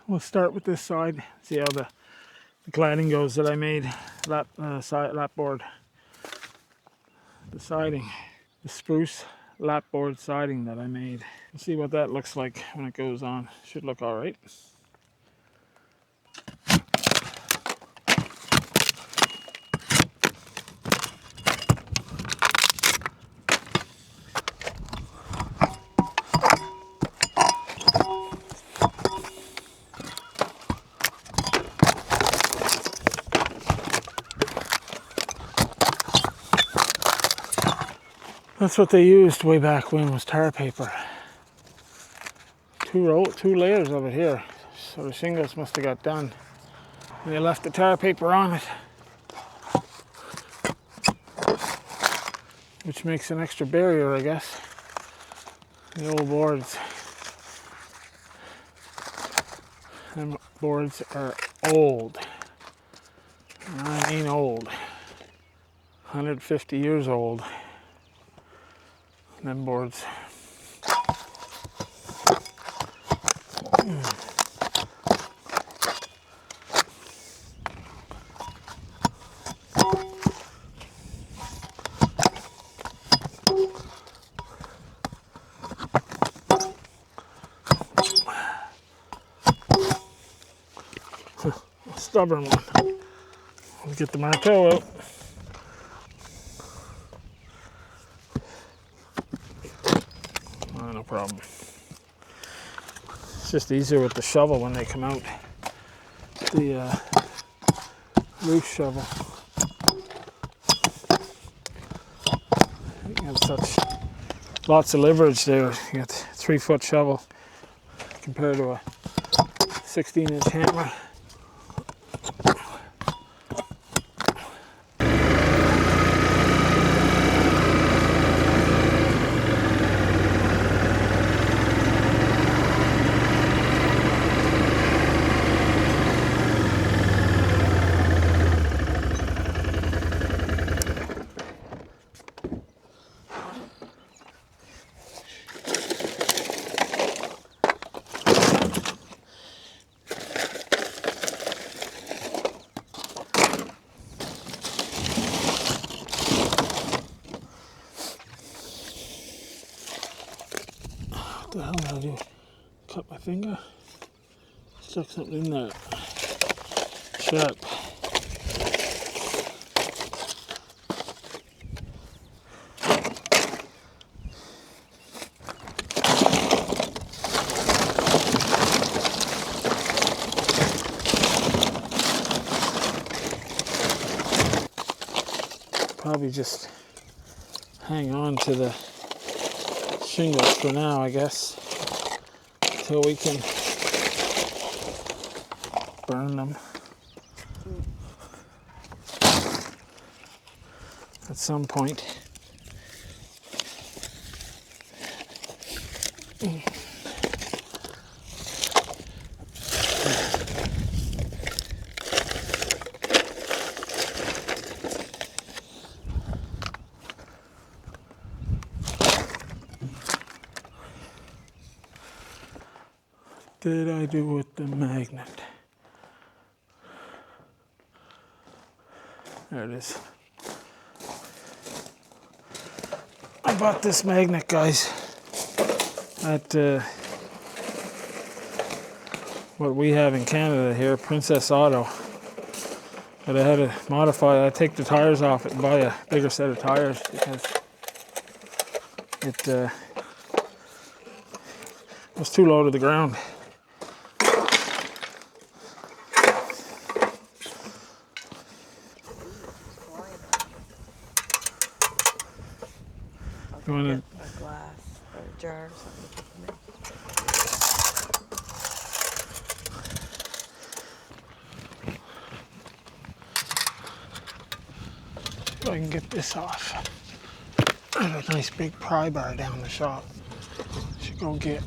We'll start with this side, see how the cladding goes that I made, lap board, the siding, the spruce lap board siding that I made. We'll see what that looks like when it goes on. Should look all right. That's what they used way back when, was tar paper. Two layers of it here. So the shingles must have got done. And they left the tar paper on it, which makes an extra barrier, I guess. The old boards. Them boards are old. I mean old. 150 years old. Them boards. Stubborn one. We'll get the marteau out. Oh, no problem. It's just easier with the shovel when they come out. The roof shovel. You have such lots of leverage there. You got 3-foot shovel compared to a 16-inch hammer. What the hell did I do? Cut my finger? Stuck something in there. Sharp. Probably just hang on to the shingles for now, I guess, until we can burn them at some point. Did I do with the magnet? There it is. I bought this magnet, guys, at what we have in Canada here, Princess Auto. But I had to modify it. I take the tires off it and buy a bigger set of tires because it was too low to the ground. You want a glass or a jar or something to if I can get this off. I have a nice big pry bar down the shop. Should go get.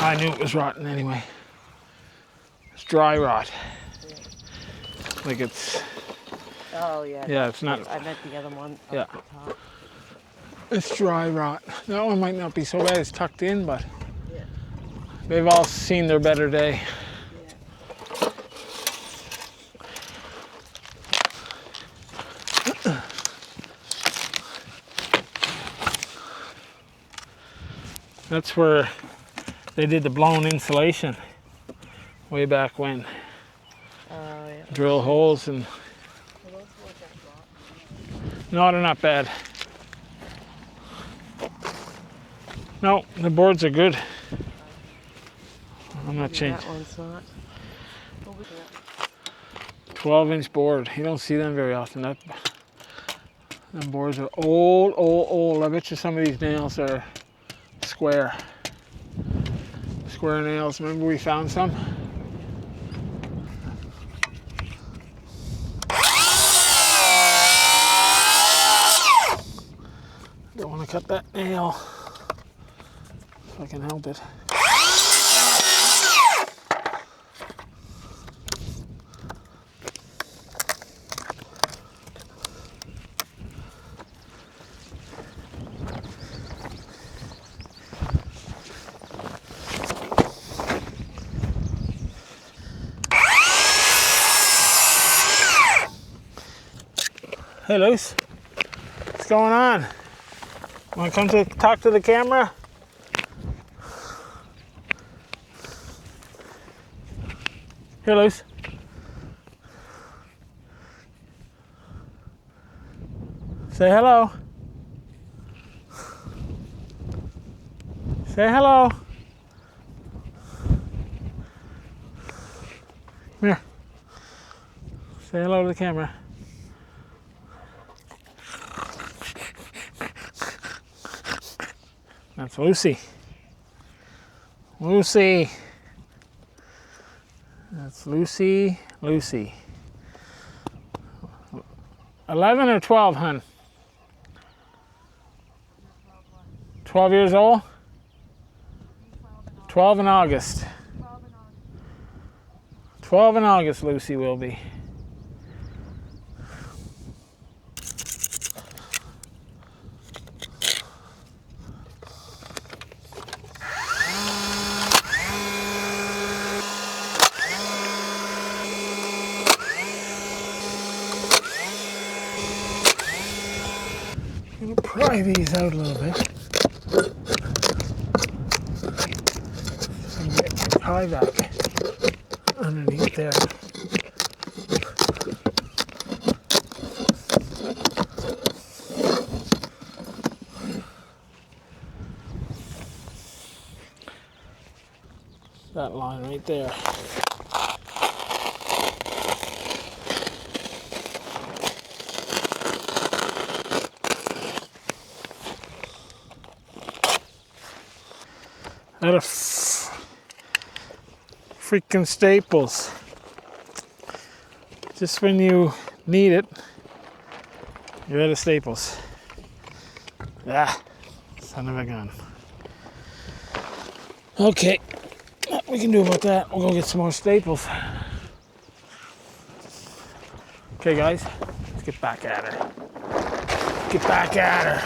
I knew it was rotten anyway. It's dry rot. Yeah. Like it's, Oh yeah. yeah, it's not, I meant the other one up yeah. at the top. It's dry rot. That one might not be so bad, it's tucked in, but Yeah. they've all seen their better day. Yeah. That's where they did the blown insulation way back when. Oh yeah. Drill holes and... No, they're not bad. No, the boards are good. I'm not changing. That one's not. 12-inch board. You don't see them very often. Them boards are old, old, old. I bet you some of these nails are square. Square nails. Remember we found some? Don't want to cut that nail if I can help it. Hey Luce, what's going on? Want to come to talk to the camera? Here, Luce. Say hello. Say hello. Come here. Say hello to the camera. That's Lucy. Lucy. That's Lucy. Lucy. 11 or 12, hun? 12 years old? 12 in August. 12 in August, Lucy will be. I'm going to pry these out a little bit. And get my pie back underneath there. That line right there. Out of freaking staples. Just when you need it, you're out of staples. Ah, son of a gun. Okay, what we can do about that, we'll go get some more staples. Okay guys, let's get back at her. Get back at her.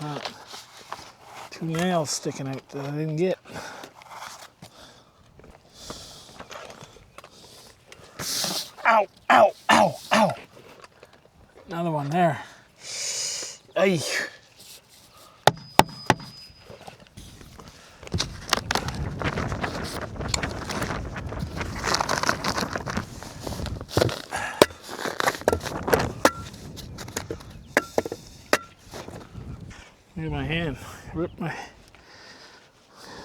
That. 2 nails sticking out that I didn't get. Ow, ow, ow, ow. Another one there. Ay. Look at my hand.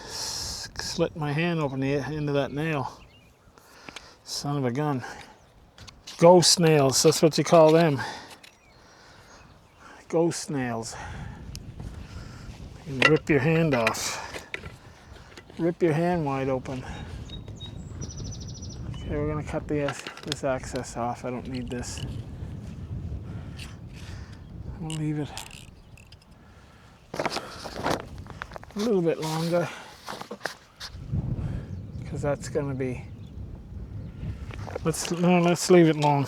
Slit my hand open the end of that nail. Son of a gun. Ghost nails, that's what you call them. Ghost nails. You can rip your hand off. Rip your hand wide open. Okay, we're gonna cut this access off. I don't need this. I'll leave it a little bit longer because that's gonna be. Let's leave it long.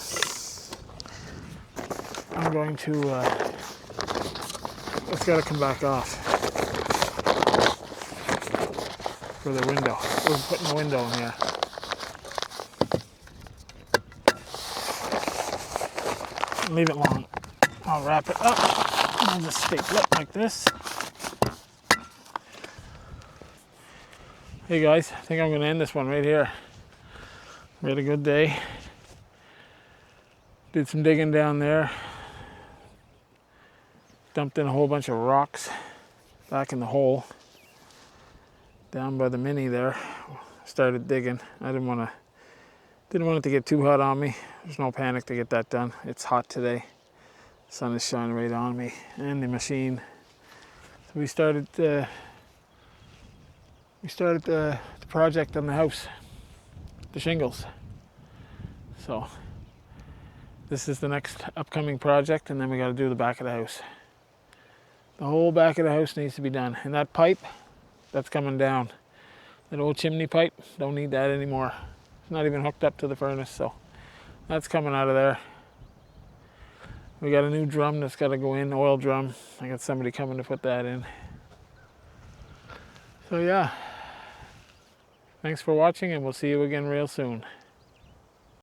I'm going to. It's got to come back off for the window. We're putting a window in here. Leave it long. I'll wrap it up. I'll just staple it like this. Hey guys, I think I'm going to end this one right here. We had a good day. Did some digging down there. Dumped in a whole bunch of rocks back in the hole down by the mini there. Started digging. I didn't want it to get too hot on me. There's no panic to get that done. It's hot today. The sun is shining right on me and the machine. So we started the project on the house, the shingles. So this is the next upcoming project, and then we got to do the back of the house. The whole back of the house needs to be done. And that pipe, that's coming down. That old chimney pipe, don't need that anymore. It's not even hooked up to the furnace, so that's coming out of there. We got a new drum that's got to go in, oil drum. I got somebody coming to put that in. So yeah, thanks for watching, and we'll see you again real soon.